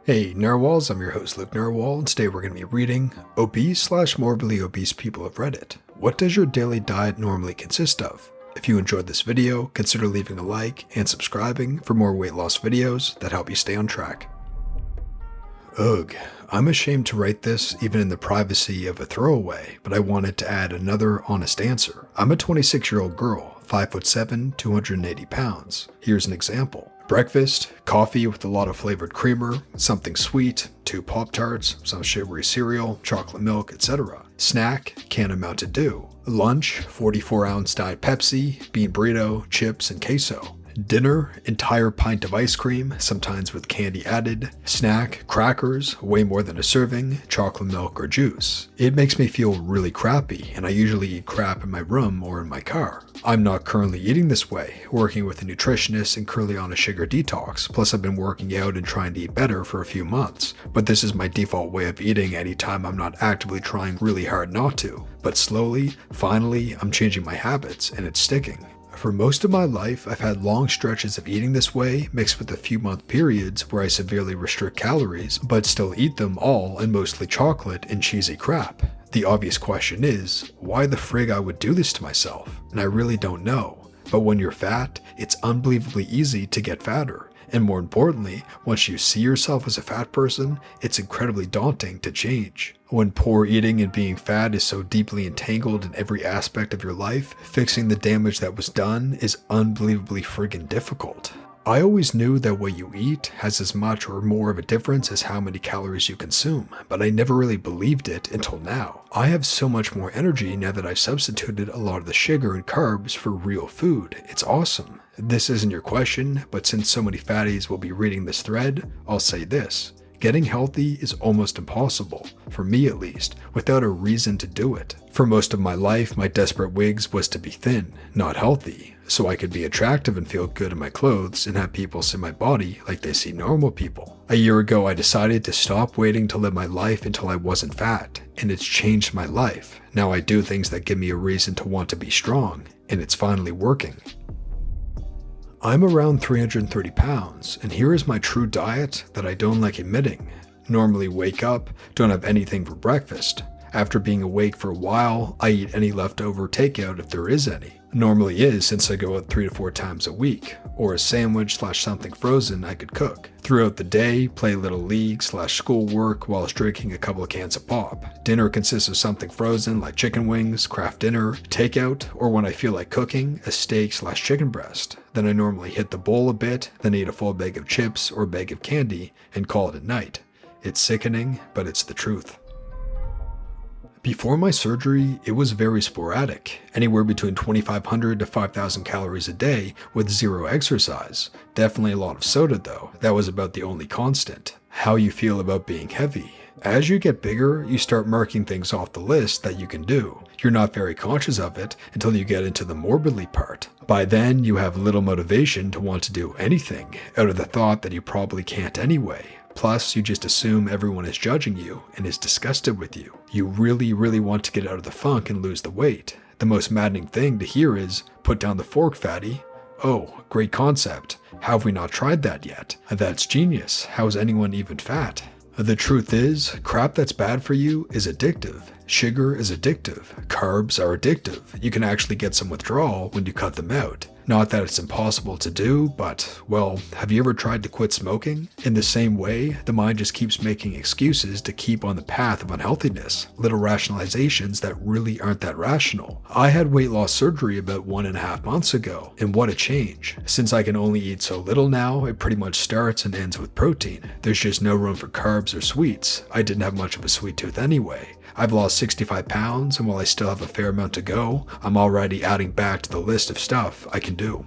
Hey Narwhals, I'm your host Luke Narwhal, and today we're going to be reading Obese/Morbidly Obese People of Reddit. What does your daily diet normally consist of? If you enjoyed this video, consider leaving a like and subscribing for more weight loss videos that help you stay on track. Ugh, I'm ashamed to write this even in the privacy of a throwaway, but I wanted to add another honest answer. I'm a 26-year-old girl, 5'7", 280 pounds. Here's an example. Breakfast, coffee with a lot of flavored creamer, something sweet, 2 Pop-Tarts, some sugary cereal, chocolate milk, etc. Snack, can of Mountain Dew. Lunch, 44-ounce Diet Pepsi, bean burrito, chips, and queso. Dinner, entire pint of ice cream, sometimes with candy added. Snack, crackers, way more than a serving, chocolate milk or juice. It makes me feel really crappy, and I usually eat crap in my room or in my car. I'm not currently eating this way, working with a nutritionist and currently on a sugar detox, plus I've been working out and trying to eat better for a few months. But this is my default way of eating anytime I'm not actively trying really hard not to. But slowly, finally, I'm changing my habits, and it's sticking. For most of my life, I've had long stretches of eating this way, mixed with a few month periods where I severely restrict calories, but still eat them all in mostly chocolate and cheesy crap. The obvious question is, why the frig I would do this to myself? And I really don't know. But when you're fat, it's unbelievably easy to get fatter. And more importantly, once you see yourself as a fat person, it's incredibly daunting to change. When poor eating and being fat is so deeply entangled in every aspect of your life, fixing the damage that was done is unbelievably friggin' difficult. I always knew that what you eat has as much or more of a difference as how many calories you consume, but I never really believed it until now. I have so much more energy now that I've substituted a lot of the sugar and carbs for real food. It's awesome. This isn't your question, but since so many fatties will be reading this thread, I'll say this. Getting healthy is almost impossible, for me at least, without a reason to do it. For most of my life, my desperate wigs was to be thin, not healthy, so I could be attractive and feel good in my clothes and have people see my body like they see normal people. A year ago, I decided to stop waiting to live my life until I wasn't fat, and it's changed my life. Now I do things that give me a reason to want to be strong, and it's finally working. I'm around 330 pounds, and here is my true diet that I don't like admitting. Normally wake up, don't have anything for breakfast. After being awake for a while, I eat any leftover takeout if there is any. Normally is since I go out 3 to 4 times a week, or a sandwich / something frozen I could cook. Throughout the day, play little league / schoolwork whilst drinking a couple of cans of pop. Dinner consists of something frozen like chicken wings, craft dinner, takeout, or when I feel like cooking, a steak / chicken breast. Then I normally hit the bowl a bit, then eat a full bag of chips or bag of candy, and call it a night. It's sickening, but it's the truth. Before my surgery, it was very sporadic, anywhere between 2,500 to 5,000 calories a day with zero exercise. Definitely a lot of soda though, that was about the only constant. How you feel about being heavy. As you get bigger, you start marking things off the list that you can do. You're not very conscious of it until you get into the morbidly part. By then, you have little motivation to want to do anything, out of the thought that you probably can't anyway. Plus, you just assume everyone is judging you and is disgusted with you. You really want to get out of the funk and lose the weight. The most maddening thing to hear is, put down the fork, fatty. Oh, great concept. How have we not tried that yet? That's genius. How is anyone even fat? The truth is, crap that's bad for you is addictive. Sugar is addictive. Carbs are addictive. You can actually get some withdrawal when you cut them out. Not that it's impossible to do, but, well, have you ever tried to quit smoking? In the same way, the mind just keeps making excuses to keep on the path of unhealthiness, little rationalizations that really aren't that rational. I had weight loss surgery about 1.5 months ago, and what a change. Since I can only eat so little now, it pretty much starts and ends with protein. There's just no room for carbs or sweets. I didn't have much of a sweet tooth anyway. I've lost 65 pounds, and while I still have a fair amount to go, I'm already adding back to the list of stuff I can do.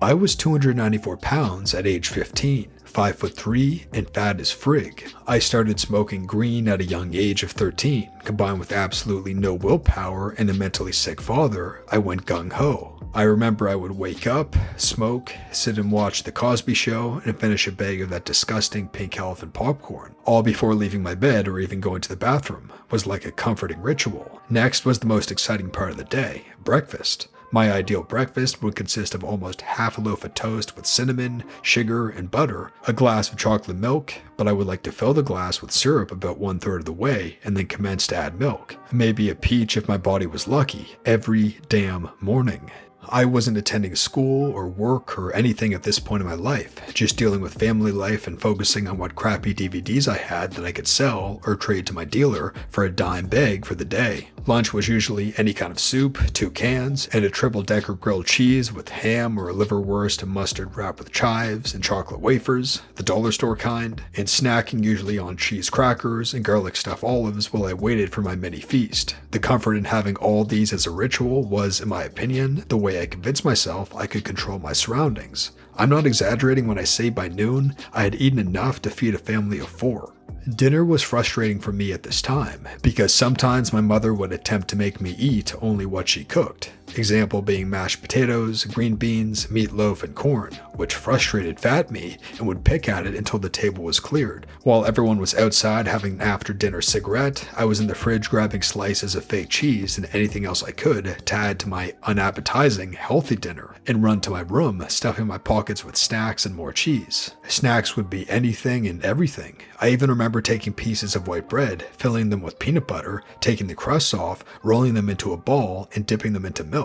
I was 294 pounds at age 15, 5'3", and fat as frig. I started smoking green at a young age of 13, combined with absolutely no willpower and a mentally sick father, I went gung-ho. I remember I would wake up, smoke, sit and watch The Cosby Show, and finish a bag of that disgusting pink elephant popcorn, all before leaving my bed or even going to the bathroom. It was like a comforting ritual. Next was the most exciting part of the day, breakfast. My ideal breakfast would consist of almost half a loaf of toast with cinnamon, sugar, and butter, a glass of chocolate milk, but I would like to fill the glass with syrup about 1/3 of the way and then commence to add milk. Maybe a peach if my body was lucky, every damn morning. I wasn't attending school or work or anything at this point in my life, just dealing with family life and focusing on what crappy DVDs I had that I could sell or trade to my dealer for a dime bag for the day. Lunch was usually any kind of soup, 2 cans, and a triple-decker grilled cheese with ham or a liverwurst and mustard wrapped with chives and chocolate wafers, the dollar store kind, and snacking usually on cheese crackers and garlic stuffed olives while I waited for my mini feast. The comfort in having all these as a ritual was, in my opinion, the way I convinced myself I could control my surroundings. I'm not exaggerating when I say by noon, I had eaten enough to feed a family of 4. Dinner was frustrating for me at this time, because sometimes my mother would attempt to make me eat only what she cooked. Example being mashed potatoes, green beans, meatloaf, and corn, which frustrated fat me and would pick at it until the table was cleared. While everyone was outside having an after-dinner cigarette, I was in the fridge grabbing slices of fake cheese and anything else I could to add to my unappetizing, healthy dinner, and run to my room, stuffing my pockets with snacks and more cheese. Snacks would be anything and everything. I even remember taking pieces of white bread, filling them with peanut butter, taking the crusts off, rolling them into a ball, and dipping them into milk.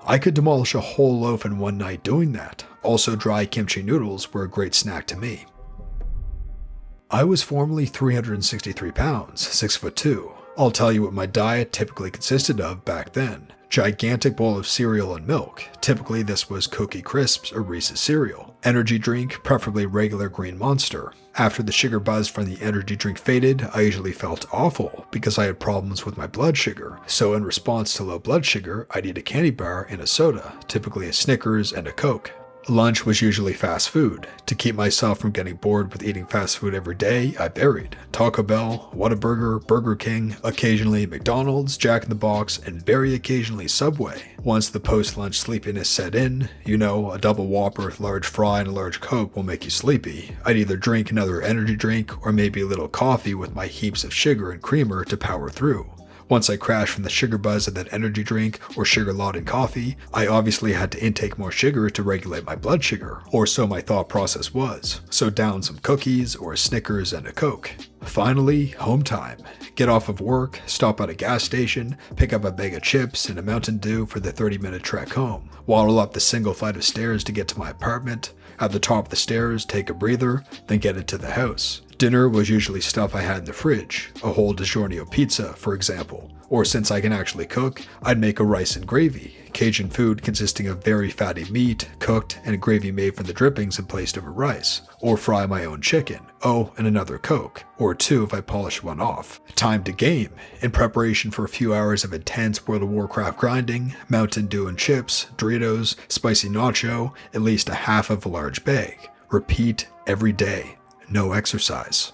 I could demolish a whole loaf in one night doing that. Also, dry kimchi noodles were a great snack to me. I was formerly 363 pounds, 6'2". I'll tell you what my diet typically consisted of back then. Gigantic bowl of cereal and milk. Typically this was Cookie Crisps or Reese's cereal. Energy drink, preferably regular Green Monster. After the sugar buzz from the energy drink faded, I usually felt awful because I had problems with my blood sugar. So in response to low blood sugar, I'd eat a candy bar and a soda, typically a Snickers and a Coke. Lunch was usually fast food. To keep myself from getting bored with eating fast food every day, I varied. Taco Bell, Whataburger, Burger King, occasionally McDonald's, Jack in the Box, and very occasionally Subway. Once the post-lunch sleepiness set in, a double Whopper with large fry and a large Coke will make you sleepy. I'd either drink another energy drink or maybe a little coffee with my heaps of sugar and creamer to power through. Once I crashed from the sugar buzz of that energy drink or sugar-laden coffee, I obviously had to intake more sugar to regulate my blood sugar, or so my thought process was. So down some cookies or a Snickers and a Coke. Finally, home time. Get off of work, stop at a gas station, pick up a bag of chips and a Mountain Dew for the 30-minute trek home. Waddle up the single flight of stairs to get to my apartment. At the top of the stairs, take a breather, then get into the house. Dinner was usually stuff I had in the fridge, a whole DiGiorno pizza, for example. Or since I can actually cook, I'd make a rice and gravy, Cajun food consisting of very fatty meat, cooked, and a gravy made from the drippings and placed over rice. Or fry my own chicken. Oh, and another Coke, or 2 if I polish one off. Time to game. In preparation for a few hours of intense World of Warcraft grinding, Mountain Dew and chips, Doritos, spicy nacho, at least a half of a large bag. Repeat every day. No exercise.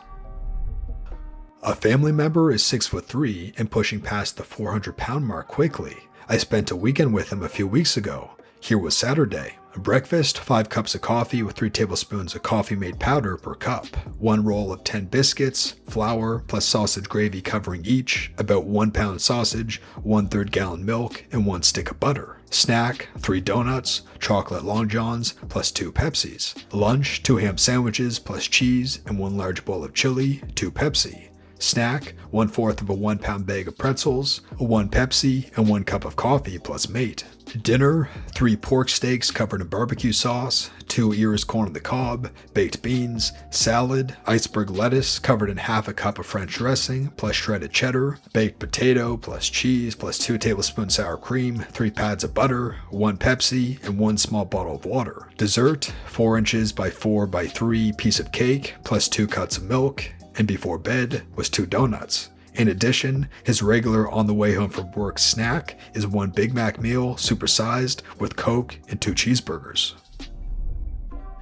A family member is 6'3" and pushing past the 400-pound mark quickly. I spent a weekend with him a few weeks ago. Here was Saturday. Breakfast, 5 cups of coffee with 3 tablespoons of coffee-made powder per cup, 1 roll of 10 biscuits, flour, plus sausage gravy covering each, about 1 pound sausage, 1/3 gallon milk, and 1 stick of butter. Snack, 3 donuts, chocolate Long Johns, plus 2 Pepsis. Lunch, 2 ham sandwiches plus cheese and 1 large bowl of chili, 2 Pepsi. Snack, 1/4 of a 1 pound bag of pretzels, 1 Pepsi, and 1 cup of coffee plus mate. Dinner, 3 pork steaks covered in barbecue sauce, 2 ears corn on the cob, baked beans, salad, iceberg lettuce covered in half a cup of French dressing plus shredded cheddar, baked potato plus cheese plus 2 tablespoons sour cream, 3 pads of butter, 1 Pepsi, and 1 small bottle of water. Dessert, 4 inches by 4 by 3 piece of cake plus 2 cups of milk, and before bed was 2 donuts. In addition, his regular on the way home from work snack is 1 Big Mac meal supersized with Coke and 2 cheeseburgers.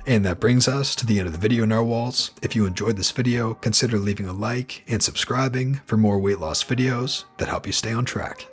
And that brings us to the end of the video, narwhals. If you enjoyed this video, consider leaving a like and subscribing for more weight loss videos that help you stay on track.